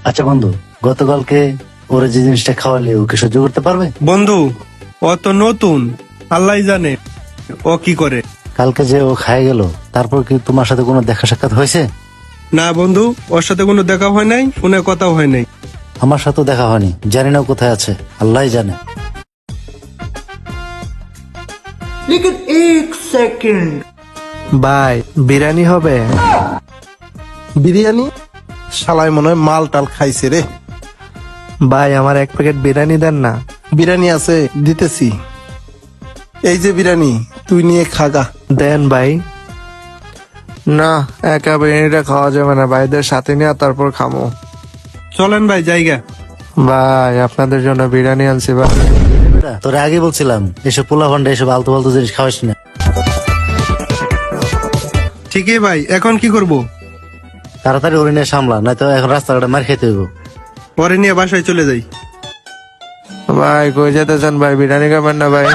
আচ্ছা বন্ধু, গতকালকে ওরা যে জিনিসটা খাওয়ালে ওকে সহ্য করতে পারবে? বন্ধু, ও তো নতুন, আল্লাহ জানে ও কি করে। কালকে যে ও খাই গেল, তারপর কি তোমার সাথে কোনো দেখা সাক্ষাৎ হয়েছে? না বন্ধু, ওর সাথে কোনো দেখা হয় নাই, ফোনে কথাও হয় নাই। আমার সাথেও দেখা হয়নি, জানি না ও কোথায় আছে, আল্লাহ জানে। लेकिन एक सेकंड ভাই বিরিয়ানি হবে? বিরিয়ানি? শালায় মনে হয় মাল টাল খাইছে রে। ভাই আমার এক প্যাকেট বিরিয়ানি দেন না। বিরিয়ানি আছে, দিতেছি। এই যে বিরিয়ানি, তুই নিয়ে খাগা। দেন ভাই। না, একা বিরিয়ানিটা খাওয়া যাবে না, ভাইদের সাথে নিয়ে তারপর খামো। চলেন ভাই জায়গা। ভাই আপনাদের জন্য বিরিয়ানি আনছি ভাই। তোরা আগে বলছিলাম এসব পোলা ভান্ডা এসব আলতু ফালতু জিনিস খাওয়াস না। ঠিকই ভাই, এখন কি করব? তাড়াতাড়ি ওরে নিয়ে সামলা, নয়তো এখন রাস্তাঘাটে মার খেতে হইব। পরে নিয়ে বাসায় চলে যাই। ভাই কই যেতে চান ভাই? বিরিয়ানি খাবেন না ভাই?